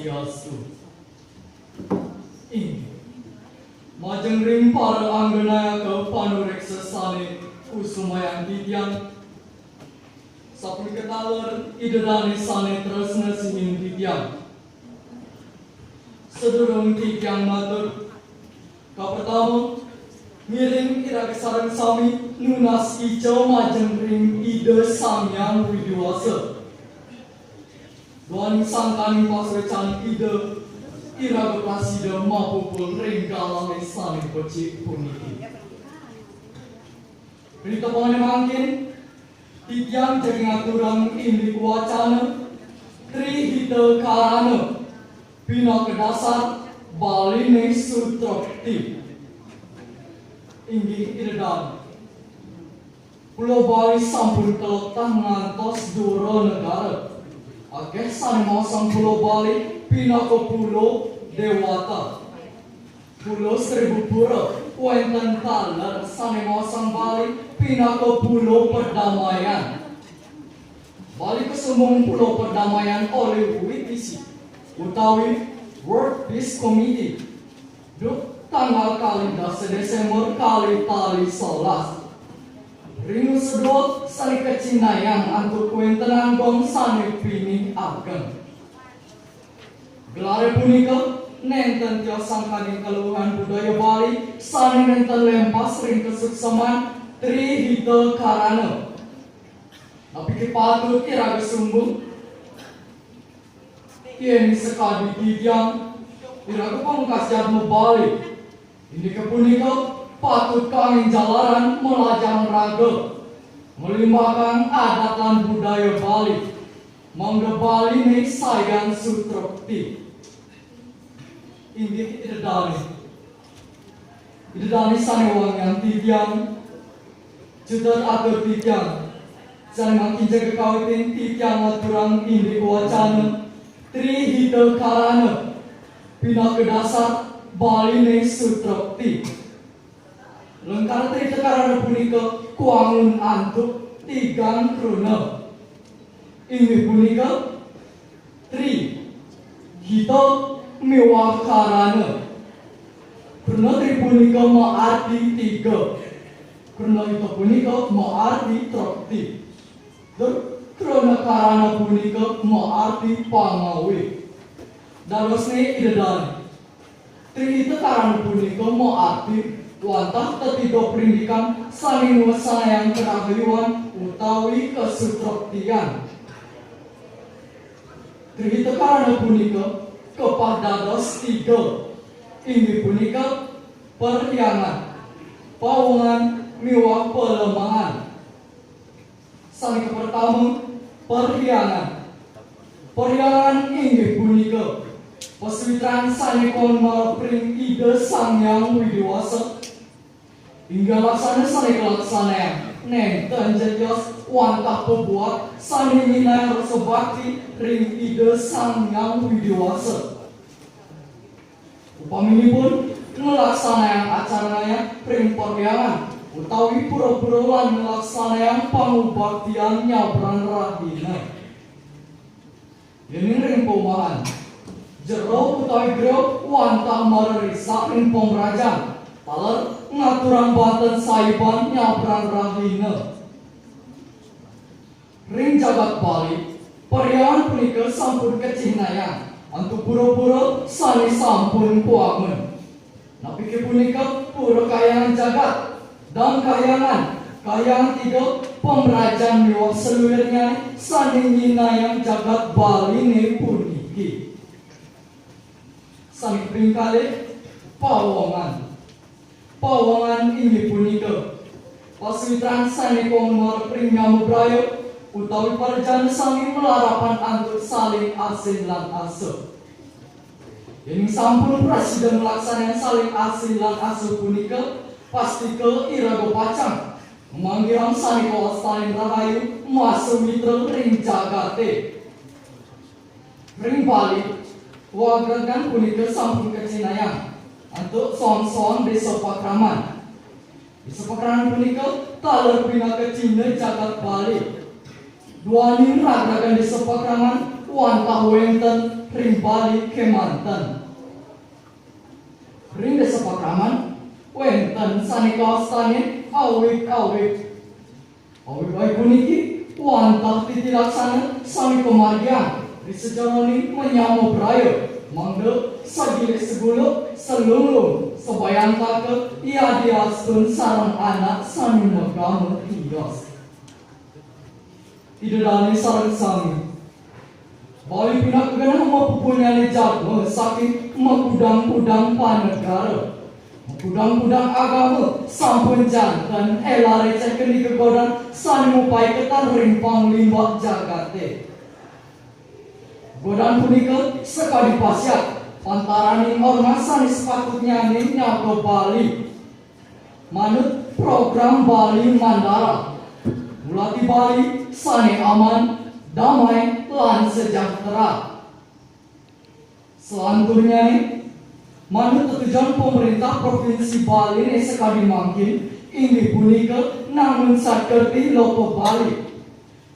Swastiastu. Ing majeng ring para anggenaya ke panureksa sane kusumayan titiang sapri ketaler idedane sane tresna singin titiang sedurung titiang matur ka pertama miring ira kesarang sami nunas ijo majeng ring ide Sangyang Widiwasa doan sangkani pasrecan ide ira berasida mapupul ring galame sane becik puniki berita pangane mangkin titiang jadi ngaturang indi wacana trihita karana pina kedasar baline sutrokti inggih iredan Pulau Bali sampun kelotah ngantos duro negara akeh sane masang Pulau Bali pina ke Pulau Dewata Pulau Seribu Pura wenten taler sane masang Bali pina ke Pulau Perdamaian Bali kesumbung Pulau Perdamaian oleh WPC utawi World Peace Committee duk tanggal kali 10 Desember kali tali 11 ringu sedot sani kecinayang antuk kuentenan gong sani pining ageng gelare punika nenten tio sangkaning keluhan budaya Bali sani nenten lempas ring kesukseman trihita karana tapi kepatut ira kesumbung kieni sekadi titiang ira kepangkas jadmu Bali ini kepunika patut kami jalaran melajang raga melimbahkan adat dan budaya Bali mangga Bali nih sayang sutrokti inggih idedani sane wangian titiang judar atur titiang sane makin jaga kawitin titiang aturang indik wacana trihita karana pina kedasar Bali nih sutrokti lengkar trihita karana punika kuangun antuk tigang kruna ini punika tri hita mewah karana kruna tri punika maarti tiga kruna hita punika maarti trokti dan kruna karana punika maarti pangawe darosne idedani tri hita karana punika maarti wantah ketiga perindikan saling sayang kerahayuan utawi kesutroktian trihita karana punika kepadados tiga ini punika perhiangan pawongan miwah pelemahan saling pertama perhiangan ini punika peswitran sanekon marapring ide Sangyang Widiwasa hingga laksana sane kelaksanaan nenten jejos wantah pembuat sane minai rasa bakti ring ide Sangyang Widiwasa upaminipun ngelaksanaan acaranya ring perhiangan utawi pura-pura lan ngelaksanaan pangubaktian nyabran rahina ini ring pomahan jero utawi greo wantah marerisa ring pemrajang taler ngaturang baten saiban nyabran rahina ring jagat Bali perhiangan punika sampun kecinayang antuk pura-pura sane sampun kuangun napi punika pura kayangan jagat dan kayangan tiga pemrajang miwah seluirnya sane nyinayang jagat Bali ne puniki sane pringkale pawongan ini punika paswitran sane kongmar pring nyamubrayo utawi parjan sami melarapan antuk saling asin lan asuh yang sampun presida melaksanakan saling asin lan asuh punika pasti ke irago pacang memanggil sane kawastalin rahayu masuk mitra ring jagate ring Bali wagragan punika sampun kecinayang untuk son-son desa Pakraman. Desa Pakraman punika taler pina kecina jagat Bali. Duaning ragragan desa Pakraman wantah wenten ring Bali kemanten. Ring desa pakraman wenten sanika stane awik-awik. Awik-awik puniki wantah titilaksana sami pemargian di sejaroni menyamo brayo mangde sagile segulu selulung sebayang ke ia diastun sarang anak sami megama tios. Tidak dani sarang sami Bali pinak kegenah mempunyai jadma saking mengudang-udang panegara Kudang-kudang agama sampun jantan ela receh keni kegodan sani mupai ketan rimpang limbah jagate. Godan punika sekali pasiat pantarani ormas sani sepatutnya nyako Bali. Manut program Bali Mandara. Mulati Bali sani aman, damai, lan sejahtera. Selanjutnya nih manut tujuan pemerintah Provinsi Bali ini sekali mungkin ini punika namun sakerti loko Bali.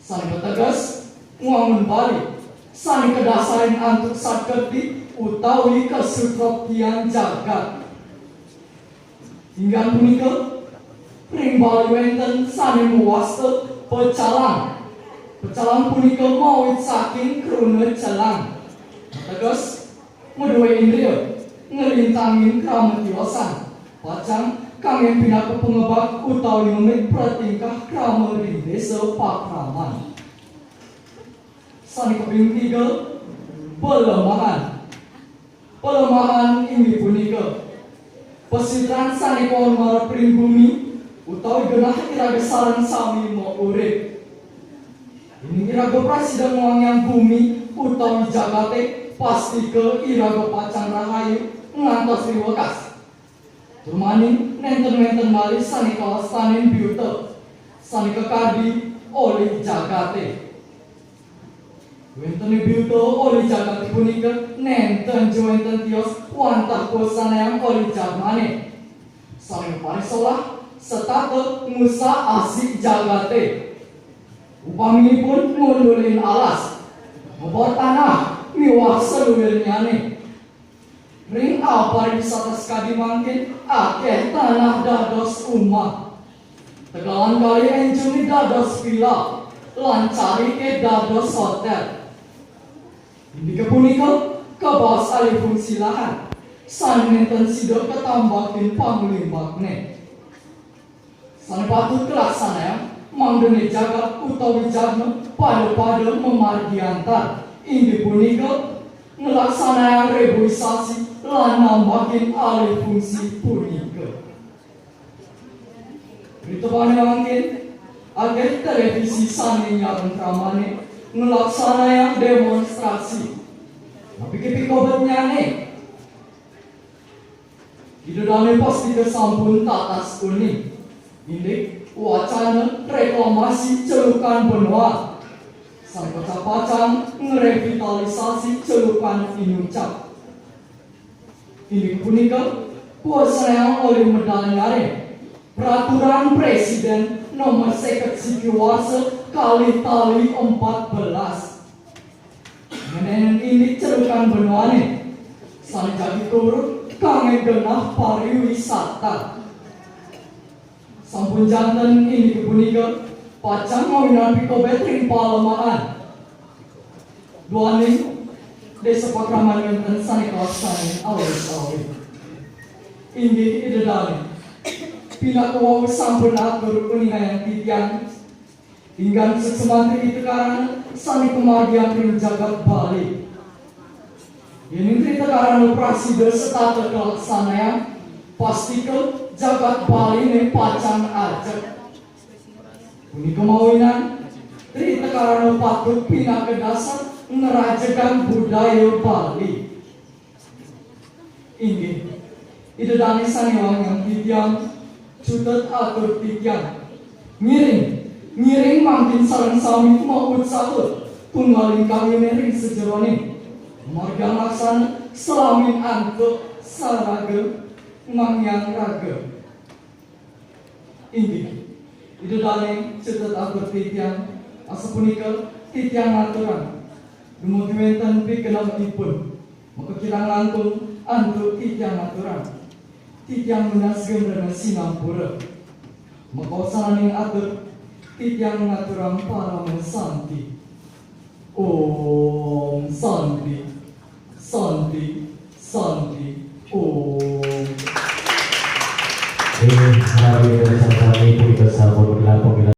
Sani ketegas nguangun Bali. Sani kedasarin antuk sakerti utawi kesutropian jagat. Hingga punika ring Bali wenten sani muwasta pecalang. Pecalang punika mawit saking kruna celang. Tegas medue indria ngelintangin kramatiosan pacang kangen pinaku pengebak utawi memik pratingkah krama ring desa pakraman. Sani kaping 3 pelemahan ini punika pesitran sani pohon mara pring bumi utawi genah iraga sarang sami mau urip. Ini iraga prasidang wangyang bumi utawi jagate pasti ke iraga pacang rahayu ngantos riwekas. Turmaning nenten-nenten malih sani kawastanin biuta sani kekardi oleh jagate. Wenten biuta oleh jagate punika nenten wenten tios wantah kosanayang oleh jagmane. Sani parisolah setata ngusa asik jagate. Upaminipun ngundulin alas, ngebor tanah miwah seluwirnyane. Ring pariwisata sekali mangkin akeh tanah dados umat. Tegalan kali enjuni dados villa, lancari ke dados hotel. Ini kepunika kebas alih fungsi lahan. San nenten sido ketambakin panglimbakne. San patut kelaksanaan mangdene jagat utawi jagna pada memargiantar. Ini punika ngelaksanakan reboisasi lan nambahin alih fungsi punika. Berita mangkin agar televisi sani yang kramane ngelaksanakan demonstrasi. Tapi kepikobetnya nih Idodane pasti kesampun tatas kuning. Ini wacana reklamasi celukan benua. Sang pacang ngerevitalisasi celukan Inucap. Ini punika kuasa oleh medalnyare peraturan presiden nomor 51 kali tali 14. Menenen ini celukan benua nih. Sang jadi turut kangen genah pariwisata. Sampun jantan ini kepunika pacang mawinan piko betring palemahan. Duaning desa pakraman ngenten sani kawasan awis-awis. Inggih idedane. Pinakawaw sampun atur kuningan titian. Hingga sesemantri itu karang sani kemargian ring jagat Bali. Ini cerita karang operasi bersetata kelaksanaan pasti ke jagat Bali ini pacang ajak. Ini kemawinan cerita karang patut pindah ke dasar ngerajakan budaya Bali. Ini itu dani saniwang yang titian cutet atur titian ngiring mangkin sarang sami maupun sahut tunggalin kami ring sejeroni marga laksana selamin antuk sarage mangyang raga. Ini itu dani cutet atur titian asapunika titian aturan Dumugiwentan pi kenang ipun. Maka kirang antu tityang aturan. Tityang menasgem dengan sinampura. Maka sananing atur tityang aturan para mensanti. Om Santi, Santi, Santi.